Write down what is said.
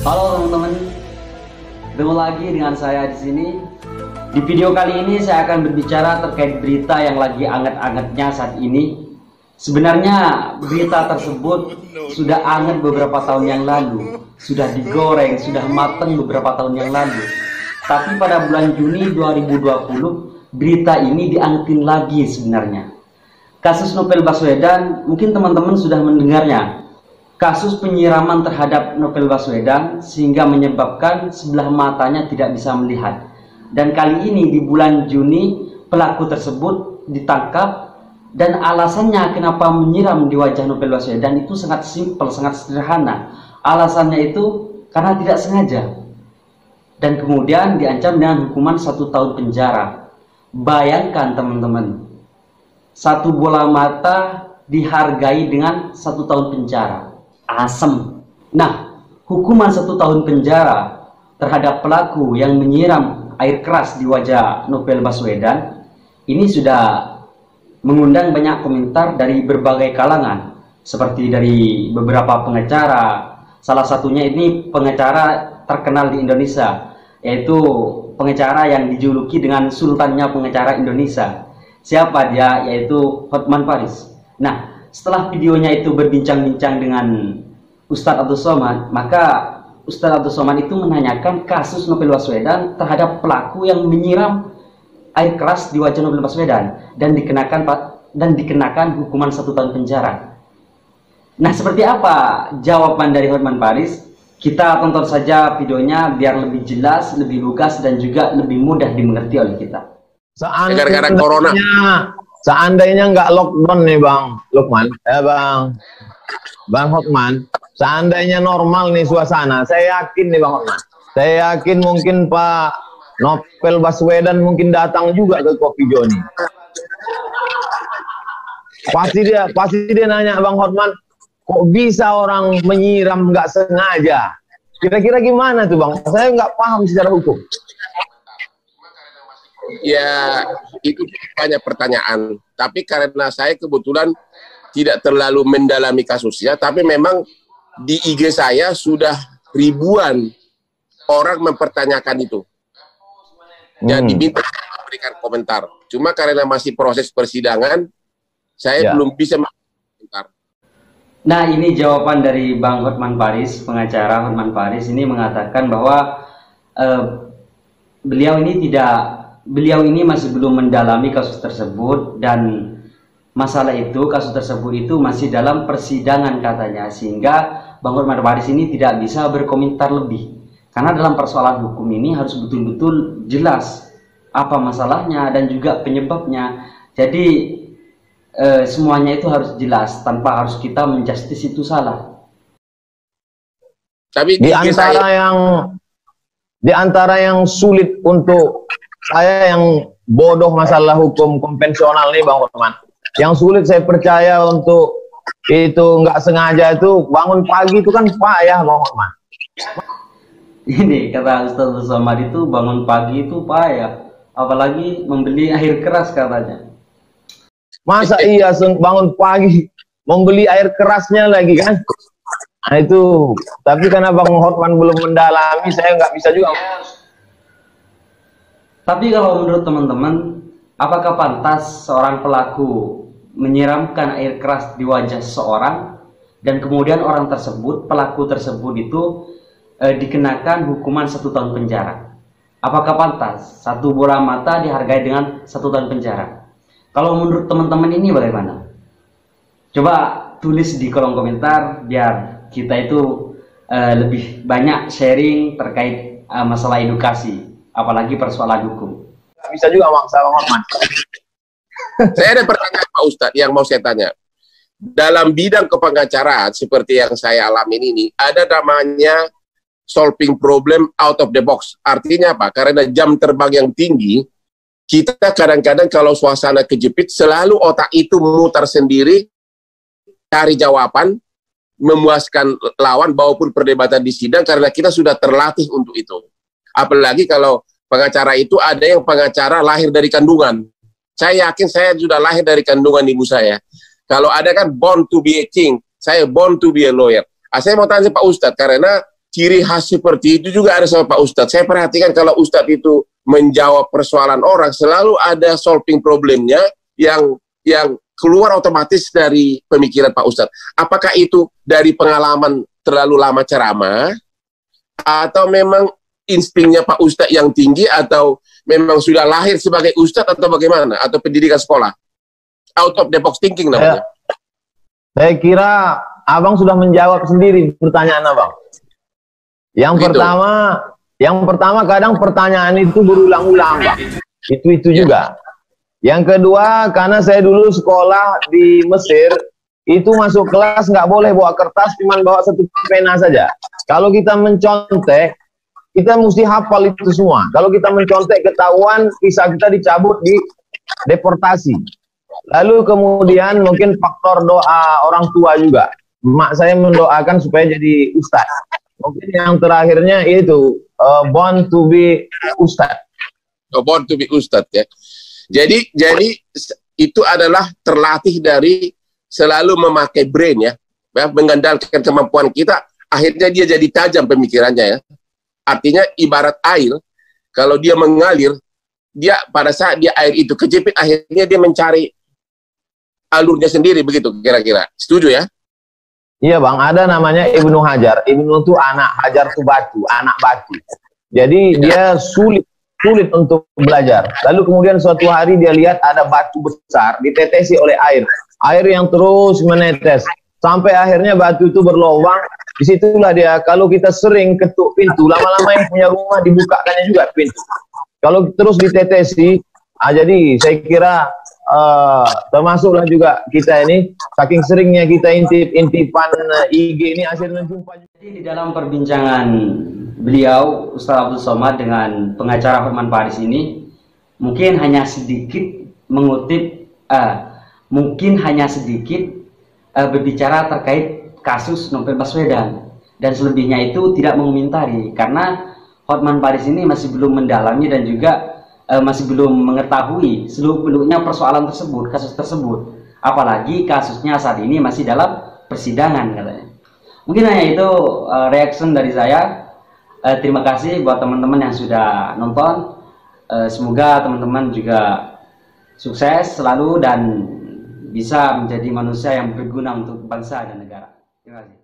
Halo teman-teman, ketemu lagi dengan saya di sini. Di video kali ini saya akan berbicara terkait berita yang lagi anget-angetnya saat ini. Sebenarnya berita tersebut sudah anget beberapa tahun yang lalu, sudah digoreng, sudah matang beberapa tahun yang lalu. Tapi pada bulan Juni 2020, berita ini dianggetin lagi sebenarnya. Kasus Novel Baswedan, mungkin teman-teman sudah mendengarnya. Kasus penyiraman terhadap Novel Baswedan sehingga menyebabkan sebelah matanya tidak bisa melihat. Dan kali ini di bulan Juni pelaku tersebut ditangkap, dan alasannya kenapa menyiram di wajah Novel Baswedan itu sangat simpel, sangat sederhana. Alasannya itu karena tidak sengaja. Dan kemudian diancam dengan hukuman 1 tahun penjara. Bayangkan teman-teman, 1 bola mata dihargai dengan 1 tahun penjara. Asem. Nah, hukuman 1 tahun penjara terhadap pelaku yang menyiram air keras di wajah Novel Baswedan ini sudah mengundang banyak komentar dari berbagai kalangan, seperti dari beberapa pengacara. Salah satunya ini pengacara terkenal di Indonesia, yaitu pengacara yang dijuluki dengan sultannya pengacara Indonesia. Siapa dia? Yaitu Hotman Paris. Nah, setelah videonya itu berbincang-bincang dengan Ustadz Abdul Somad, maka Ustadz Abdul Somad itu menanyakan kasus Novel Baswedan terhadap pelaku yang menyiram air keras di wajah Novel Baswedan dan dikenakan hukuman 1 tahun penjara. Nah, seperti apa jawaban dari Hotman Paris? Kita tonton saja videonya biar lebih jelas, lebih lugas, dan juga lebih mudah dimengerti oleh kita. Gara-gara corona. Seandainya nggak lockdown nih Bang Lukman, Bang Hotman, seandainya normal nih suasana, saya yakin nih Bang Hotman, saya yakin mungkin Pak Novel Baswedan mungkin datang juga ke Kopi Joni. Pasti dia nanya, Bang Hotman, kok bisa orang menyiram nggak sengaja? Kira-kira gimana tuh Bang? Saya nggak paham secara hukum. Ya, itu banyak pertanyaan. Tapi karena saya kebetulan tidak terlalu mendalami kasusnya, tapi memang di IG saya sudah ribuan orang mempertanyakan itu. Dan diminta memberikan komentar. Cuma karena masih proses persidangan, saya belum bisa komentar. Nah, ini jawaban dari Bang Hotman Paris, pengacara Hotman Paris ini mengatakan bahwa beliau ini masih belum mendalami kasus tersebut, dan masalah itu, kasus tersebut itu masih dalam persidangan katanya, sehingga Bang Hotman Paris ini tidak bisa berkomentar lebih. Karena dalam persoalan hukum ini harus betul-betul jelas apa masalahnya dan juga penyebabnya. Jadi semuanya itu harus jelas tanpa harus kita menjustis itu salah. Tapi di antara yang sulit untuk saya, yang bodoh masalah hukum konvensional nih Bang Hotman, yang sulit saya percaya untuk itu nggak sengaja itu bangun pagi itu kan payah Bang Hotman. Ini kata Ustadz Somad itu bangun pagi itu payah, apalagi membeli air keras katanya. Masa iya bangun pagi membeli air kerasnya lagi kan? Nah itu, tapi karena Bang Hotman belum mendalami, saya nggak bisa juga. Tapi kalau menurut teman-teman, apakah pantas seorang pelaku menyiramkan air keras di wajah seseorang dan kemudian orang tersebut, pelaku tersebut itu dikenakan hukuman 1 tahun penjara? Apakah pantas 1 bola mata dihargai dengan 1 tahun penjara? Kalau menurut teman-teman ini bagaimana? Coba tulis di kolom komentar biar kita itu lebih banyak sharing terkait masalah edukasi, apalagi persoalan hukum. Bisa juga masalah Hotman. Saya ada pertanyaan Pak Ustadz yang mau saya tanya. Dalam bidang kepengacaraan seperti yang saya alami ini, ada namanya solving problem out of the box. Artinya apa? Karena jam terbang yang tinggi, kita kadang-kadang kalau suasana kejepit, selalu otak itu memutar sendiri, cari jawaban, memuaskan lawan, maupun perdebatan di sidang, karena kita sudah terlatih untuk itu. Apalagi kalau pengacara itu ada yang pengacara lahir dari kandungan. Saya yakin saya sudah lahir dari kandungan ibu saya. Kalau ada kan born to be a king, saya born to be a lawyer. Saya mau tanya Pak Ustadz, karena ciri khas seperti itu juga ada sama Pak Ustadz. Saya perhatikan kalau Ustadz itu menjawab persoalan orang, selalu ada solving problemnya yang keluar otomatis dari pemikiran Pak Ustadz. Apakah itu dari pengalaman terlalu lama ceramah, atau memang instingnya Pak Ustadz yang tinggi, atau memang sudah lahir sebagai Ustadz, atau bagaimana? Atau pendidikan sekolah? Out of the box thinking namanya. Saya kira Abang sudah menjawab sendiri pertanyaan Abang. Yang pertama kadang pertanyaan itu berulang-ulang, Bang. Itu juga. Yang kedua, karena saya dulu sekolah di Mesir, itu masuk kelas nggak boleh bawa kertas, cuma bawa satu pena saja. Kalau kita mencontek, kita mesti hafal itu semua. Kalau kita mencontek ketahuan, visa kita dicabut, di deportasi. Lalu kemudian mungkin faktor doa orang tua juga. Mak saya mendoakan supaya jadi ustadz. Mungkin yang terakhirnya itu born to be ustadz. Born to be ustadz ya. Jadi itu adalah terlatih dari selalu memakai brain ya, mengandalkan kemampuan kita. Akhirnya dia jadi tajam pemikirannya ya. Artinya ibarat air, kalau dia mengalir, dia pada saat dia air itu kejepit, akhirnya dia mencari alurnya sendiri, begitu kira-kira. Setuju ya? Iya Bang, ada namanya Ibnu Hajar. Ibnu itu anak, Hajar itu batu, anak batu. Jadi dia sulit untuk belajar. Lalu kemudian suatu hari dia lihat ada batu besar ditetesi oleh air. Air yang terus menetes. Sampai akhirnya batu itu berlubang. Disitulah dia, kalau kita sering ketuk pintu, lama-lama yang punya rumah dibukakannya juga pintu. Kalau terus ditetesi, jadi saya kira termasuklah juga kita ini, saking seringnya kita intipan IG ini, akhirnya jumpa. Jadi di dalam perbincangan beliau Ustaz Abdul Somad dengan pengacara Hotman Paris ini, mungkin hanya sedikit mengutip, berbicara terkait kasus Novel Baswedan, dan selebihnya itu tidak mengomentari karena Hotman Paris ini masih belum mendalami dan juga masih belum mengetahui seluruh-seluruhnya persoalan tersebut, kasus tersebut, apalagi kasusnya saat ini masih dalam persidangan katanya. Mungkin hanya itu reaction dari saya. Terima kasih buat teman-teman yang sudah nonton. Semoga teman-teman juga sukses selalu dan bisa menjadi manusia yang berguna untuk bangsa dan negara. Terima kasih.